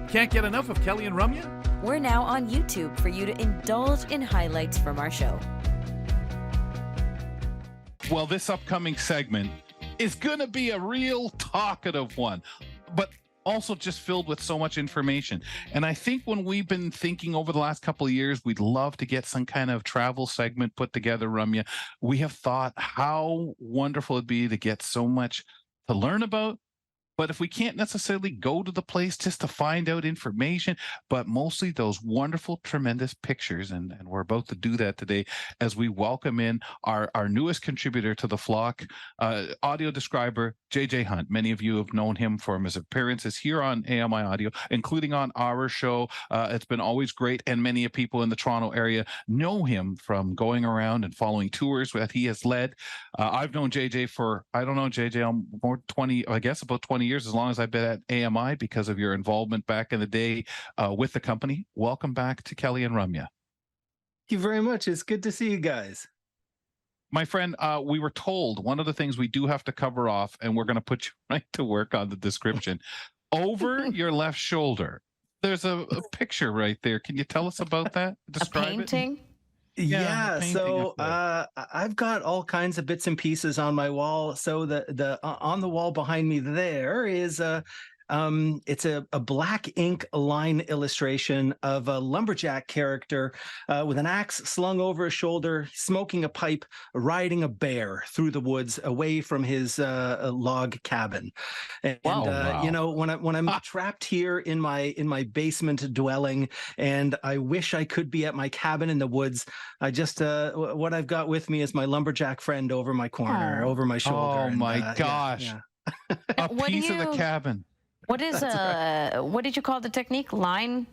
Can't get enough of Kelly and Ramya? We're now on YouTube for you to indulge in highlights from our show. Well, this upcoming segment is going to be a real talkative one, but also just filled with so much information. And I think when we've been thinking over the last couple of years, we'd love to get some kind of travel segment put together, Ramya. We have thought how wonderful it'd be to get so much to learn about. But if we can't necessarily go to the place just to find out information, but mostly those wonderful, tremendous pictures, and we're about to do that today as we welcome in our newest contributor to the flock, audio describer, JJ Hunt. Many of you have known him from his appearances here on AMI Audio, including on our show. It's been always great, and many people in the Toronto area know him from going around and following tours that he has led. I've known JJ for, I don't know, JJ, more 20, I guess about 20 years, as long as I've been at AMI because of your involvement back in the day with the company. Welcome back to Kelly and Ramya. Thank you very much. It's good to see you guys. My friend, we were told one of the things we do have to cover off, and we're going to put you right to work on the description. Over your left shoulder, there's a picture right there. Can you tell us about that? Describe a painting? It? Yeah, so I've got all kinds of bits and pieces on my wall. So the on the wall behind me there is it's a black ink line illustration of a lumberjack character with an axe slung over his shoulder, smoking a pipe, riding a bear through the woods away from his log cabin. And wow. You know, when I'm trapped here in my basement dwelling, and I wish I could be at my cabin in the woods, I just what I've got with me is my lumberjack friend over my corner, over my shoulder. Oh my gosh! Yeah. A piece of the cabin. What is what did you call the technique? Line?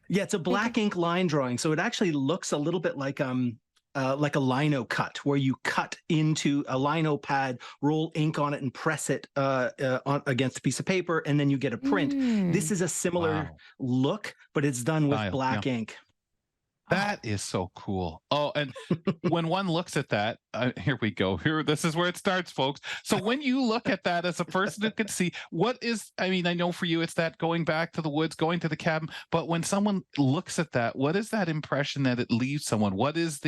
Yeah, it's a black ink line drawing. So it actually looks a little bit like a lino cut, where you cut into a lino pad, roll ink on it, and press it against a piece of paper, and then you get a print. This is a similar look, but it's done with black ink. That is so cool. Oh, and when one looks at that, here we go. This is where it starts, folks. So when you look at that as a person who can see, what is, I mean, I know for you, it's that going back to the woods, going to the cabin, but when someone looks at that, what is that impression that it leaves someone? What is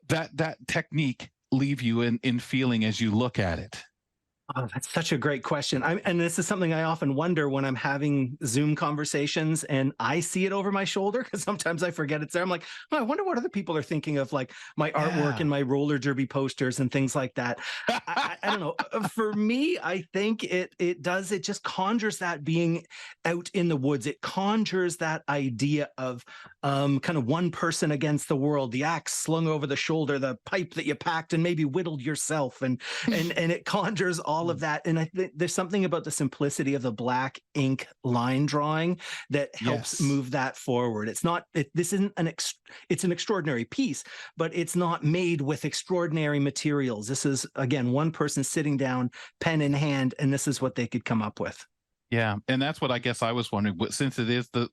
that technique leave you in feeling as you look at it? Oh, that's such a great question. And this is something I often wonder when I'm having Zoom conversations and I see it over my shoulder, because sometimes I forget it's there. I'm like, oh, I wonder what other people are thinking of, like my artwork and my roller derby posters and things like that. I don't know. For me, I think it just conjures that being out in the woods. It conjures that idea of kind of one person against the world, the axe slung over the shoulder, the pipe that you packed and maybe whittled yourself, and it conjures all of that. And I think there's something about the simplicity of the black ink line drawing that helps move that forward. It's not, this isn't it's an extraordinary piece, but it's not made with extraordinary materials. This is, again, one person sitting down, pen in hand, and this is what they could come up with. Yeah, and that's what I guess I was wondering. Since it is the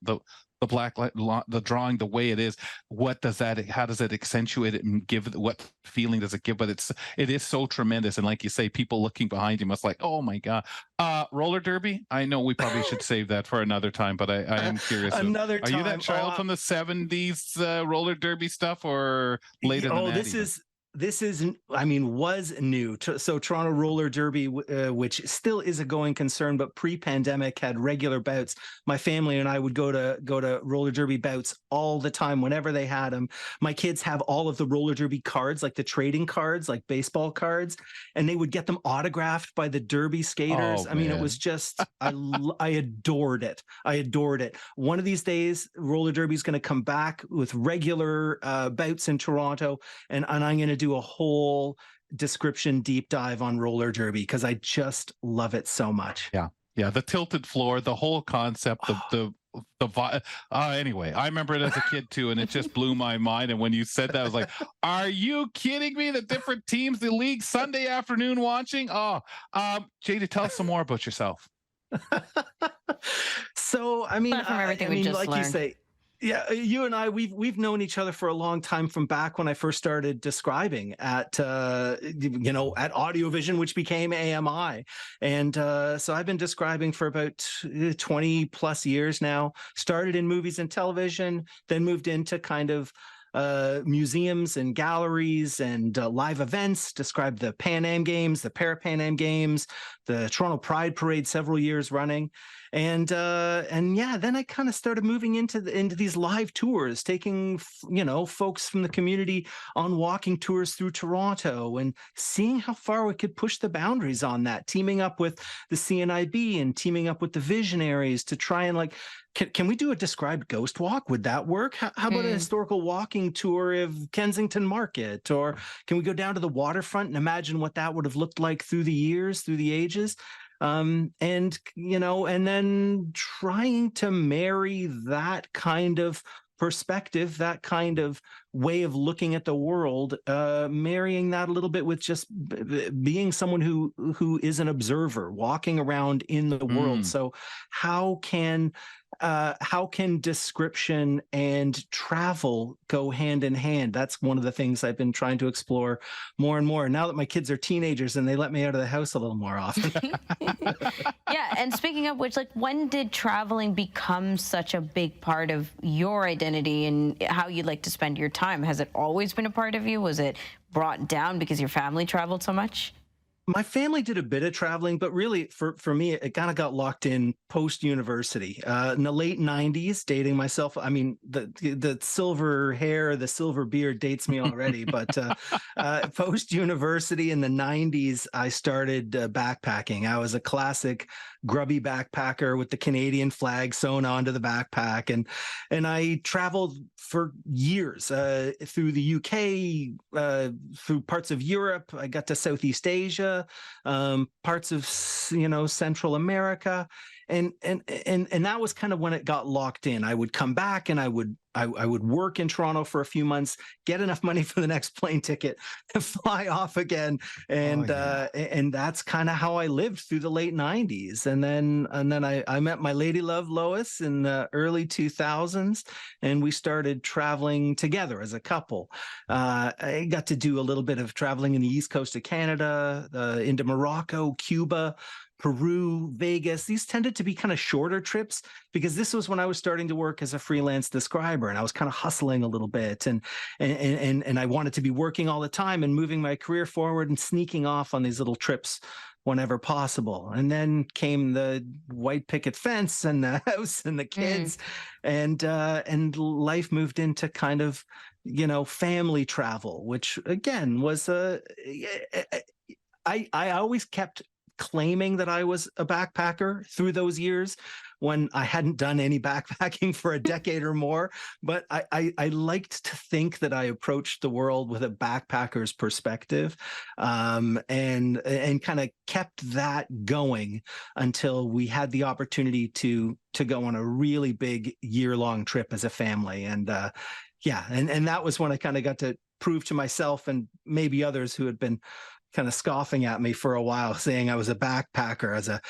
black light, the drawing the way it is, what does that? How does it accentuate it and give? What feeling does it give? But it is so tremendous, and like you say, people looking behind you must like, oh my god, roller derby. I know we probably should save that for another time, but I am curious. Another time. Are you that child from the '70s roller derby stuff, or later than that? This is, I mean, was new. So Toronto Roller Derby, which still is a going concern, but pre-pandemic had regular bouts. My family and I would go to roller derby bouts all the time whenever they had them. My kids have all of the roller derby cards, like the trading cards, like baseball cards, and they would get them autographed by the derby skaters. I mean, it was just, I adored it. I adored it. One of these days, roller derby is going to come back with regular bouts in Toronto, and I'm going to do a whole description deep dive on roller derby because I just love it so much. Yeah, the tilted floor, the whole concept, anyway, I remember it as a kid too, and it just blew my mind. And when you said that, I was like, are you kidding me? The different teams, the league, Sunday afternoon watching. JD, tell us some more about yourself. So, I mean, from everything we just like learned. you say, Yeah, you and I, we've known each other for a long time from back when I first started describing at at Audiovision, which became AMI, and so I've been describing for about 20 plus years now. Started in movies and television, then moved into kind of museums and galleries and live events. Described the Pan Am Games, the Para Pan Am Games, the Toronto Pride Parade several years running. And yeah, then I kind of started moving into these live tours, taking folks from the community on walking tours through Toronto and seeing how far we could push the boundaries on that, teaming up with the CNIB and teaming up with the visionaries to try and like, can we do a described ghost walk? Would that work? How about a historical walking tour of Kensington Market? Or can we go down to the waterfront and imagine what that would have looked like through the years, through the ages? And then trying to marry that kind of perspective, that kind of way of looking at the world, marrying that a little bit with just being someone who is an observer, walking around in the world. So how can description and travel go hand in hand? That's one of the things I've been trying to explore more and more now that my kids are teenagers and they let me out of the house a little more often. Yeah, and speaking of which, like, when did traveling become such a big part of your identity and how you like to spend your time? Has it always been a part of you? Was it brought down because your family traveled so much? My family did a bit of traveling, but really for me, it kind of got locked in post-university. In the late 90s, dating myself. I mean, the silver hair, the silver beard dates me already, but post-university in the 90s, I started backpacking. I was a classic grubby backpacker with the Canadian flag sewn onto the backpack. And I traveled for years through the UK, through parts of Europe. I got to Southeast Asia, parts of Central America, and that was kind of when it got locked in. I would come back and I would work in Toronto for a few months, get enough money for the next plane ticket to fly off again, and that's kind of how I lived through the late 90s. And then I met my lady love Lois in the early 2000s, and we started traveling together as a couple. I got to do a little bit of traveling in the east coast of Canada, into Morocco, Cuba, Peru, Vegas. These tended to be kind of shorter trips because this was when I was starting to work as a freelance describer and I was kind of hustling a little bit, and I wanted to be working all the time and moving my career forward and sneaking off on these little trips whenever possible. And then came the white picket fence and the house and the kids, and life moved into kind of family travel, which again was I always kept claiming that I was a backpacker through those years when I hadn't done any backpacking for a decade or more. But I liked to think that I approached the world with a backpacker's perspective, and kind of kept that going until we had the opportunity to go on a really big year-long trip as a family. And and that was when I kind of got to prove to myself and maybe others who had been kind of scoffing at me for a while, saying I was a backpacker, as a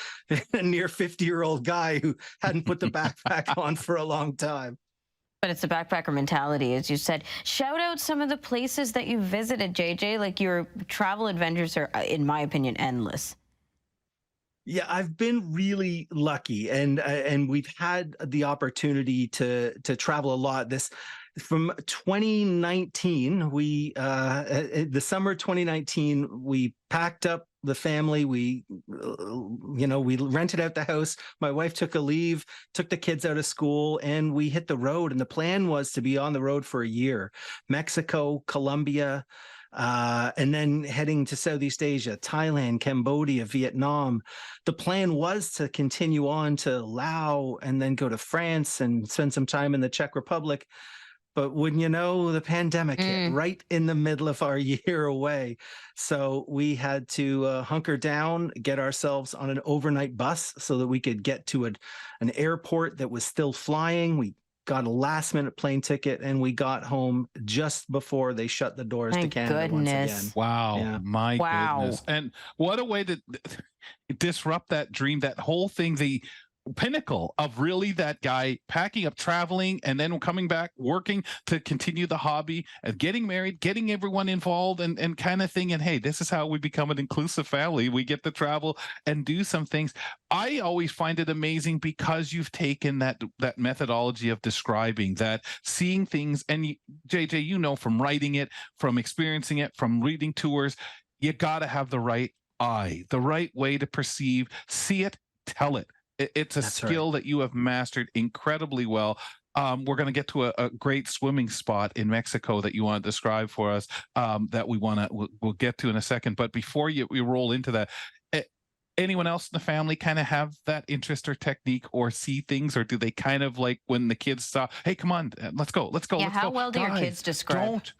near 50-year-old guy who hadn't put the backpack on for a long time. But it's a backpacker mentality, as you said. Shout out some of the places that you visited, JJ. Like, your travel adventures are, in my opinion, endless. Yeah, I've been really lucky, and we've had the opportunity to travel a lot. From 2019, the summer 2019, we packed up the family. We rented out the house. My wife took a leave, took the kids out of school, and we hit the road. And the plan was to be on the road for a year: Mexico, Colombia, and then heading to Southeast Asia, Thailand, Cambodia, Vietnam. The plan was to continue on to Laos and then go to France and spend some time in the Czech Republic. But wouldn't you know, the pandemic hit right in the middle of our year away. So we had to hunker down, get ourselves on an overnight bus so that we could get to an airport that was still flying. We got a last-minute plane ticket, and we got home just before they shut the doors to Canada once again. Wow, yeah. My goodness. And what a way to disrupt that dream, that whole thing. pinnacle of really that guy packing up, traveling, and then coming back, working to continue the hobby and getting married, getting everyone involved and kind of thing. And hey, this is how we become an inclusive family. We get to travel and do some things. I always find it amazing because you've taken that methodology of describing that, seeing things, and JJ, you know, from writing it, from experiencing it, from reading tours, you got to have the right eye, the right way to perceive, see it, tell it. It's a skill that you have mastered incredibly well. We're going to get to a great swimming spot in Mexico that you want to describe for us, that we'll get to in a second. But before we roll into that, anyone else in the family kind of have that interest or technique or see things, or do they kind of like when the kids stop, hey, come on, let's go. Yeah, how well do your kids describe? Don't.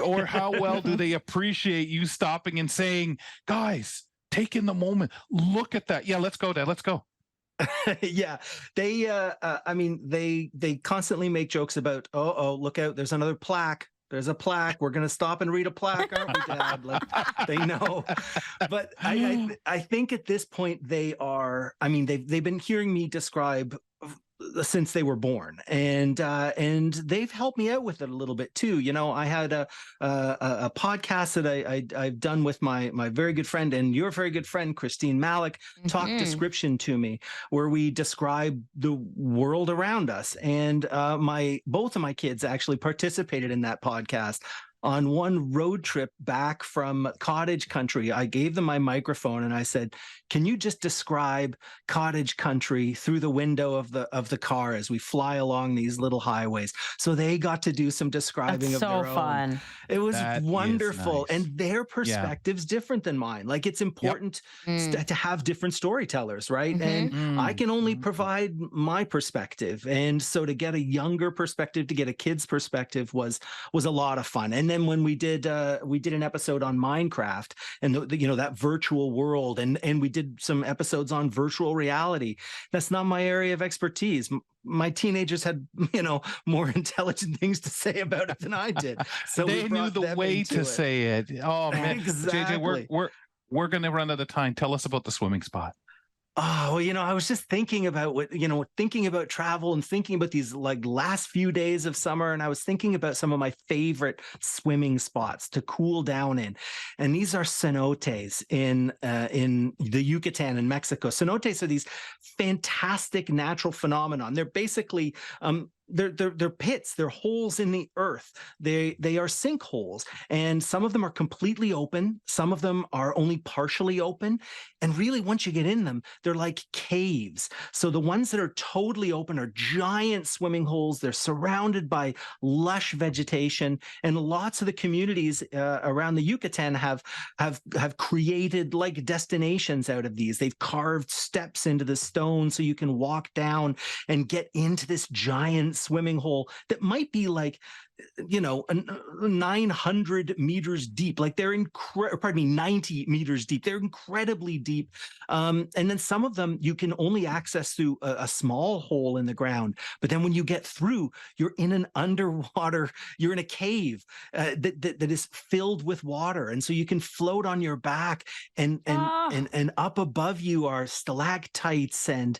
Or how well do they appreciate you stopping and saying, guys, take in the moment. Look at that. Yeah, let's go, Dad. Let's go. Yeah, they I mean, they constantly make jokes about, oh, look out, there's another plaque. There's a plaque. We're going to stop and read a plaque, aren't we, Dad? Like, they know. But I think at this point they are, I mean, they've been hearing me describe since they were born, and they've helped me out with it a little bit too. You know, I had a podcast that I've done with my very good friend and your very good friend Christine Malik, Talk Description to Me, where we describe the world around us. And both of my kids actually participated in that podcast. On one road trip back from cottage country, I gave them my microphone and I said, can you just describe cottage country through the window of the car as we fly along these little highways? So they got to do some describing of their own. Fun. It was wonderful. Nice. And their perspective's different than mine. Like, it's important to have different storytellers, right? And I can only provide my perspective. And so to get a younger perspective, to get a kid's perspective was a lot of fun. And then when we did an episode on Minecraft and that virtual world, and we did some episodes on virtual reality. That's not my area of expertise. My teenagers had, more intelligent things to say about it than I did. So they knew the way to say it. Oh man, exactly. JJ, we're going to run out of time. Tell us about the swimming spot. Oh, I was just thinking about thinking about travel and thinking about these like last few days of summer. And I was thinking about some of my favorite swimming spots to cool down in. And these are cenotes in the Yucatan in Mexico. Cenotes are these fantastic natural phenomenon. They're basically, they're pits, they're holes in the earth. They are sinkholes, and some of them are completely open, some of them are only partially open, and really once you get in them, they're like caves. So the ones that are totally open are giant swimming holes. They're surrounded by lush vegetation, and lots of the communities around the Yucatan have created like destinations out of these. They've carved steps into the stone so you can walk down and get into this giant swimming hole that might be like 900 meters deep. Like they're 90 meters deep. They're incredibly deep. And then some of them you can only access through a small hole in the ground. But then when you get through, you're in an underwater, you're in a cave that is filled with water. And so you can float on your back, and up above you are stalactites and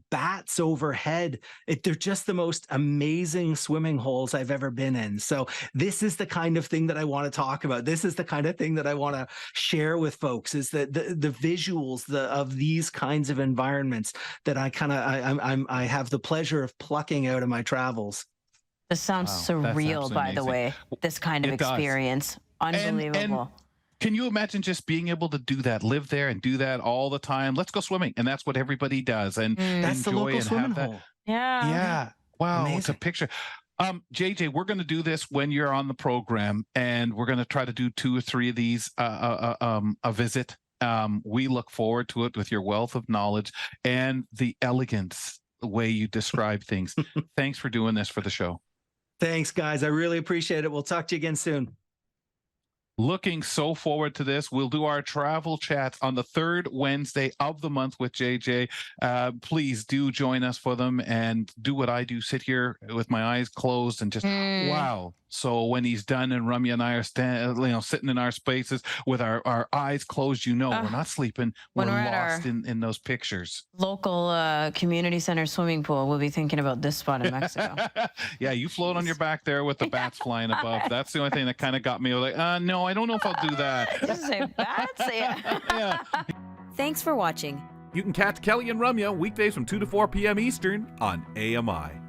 bats overhead. They're just the most amazing swimming holes I've ever been in. So this is the kind of thing that I want to talk about. This is the kind of thing that I want to share with folks, is that the visuals of these kinds of environments that I have the pleasure of plucking out of my travels. This sounds surreal, by the way, this kind of experience. Unbelievable. And can you imagine just being able to do that, live there and do that all the time? Let's go swimming. And that's what everybody does. And that's the local swimming hole. Yeah. Yeah. Wow. Amazing. It's a picture. JJ, we're going to do this when you're on the program, and we're going to try to do 2 or 3 of these a visit. We look forward to it with your wealth of knowledge and the elegance, the way you describe things. Thanks for doing this for the show. Thanks, guys. I really appreciate it. We'll talk to you again soon. Looking so forward to this. We'll do our travel chats on the third Wednesday of the month with JJ. Please do join us for them and do what I do, sit here with my eyes closed and just, wow. So when he's done and Ramya and I are sitting in our spaces with our eyes closed, we're not sleeping. We're When we're at lost our in those pictures. local community center swimming pool, we'll be thinking about this spot in Mexico. Yeah, you float on your back there with the bats flying above. That's the only thing that kind of got me. I was like, no, I don't know if I'll do that. Just say bats? Yeah. Yeah. Thanks for watching. You can catch Kelly and Ramya weekdays from 2 to 4 p.m. Eastern on AMI.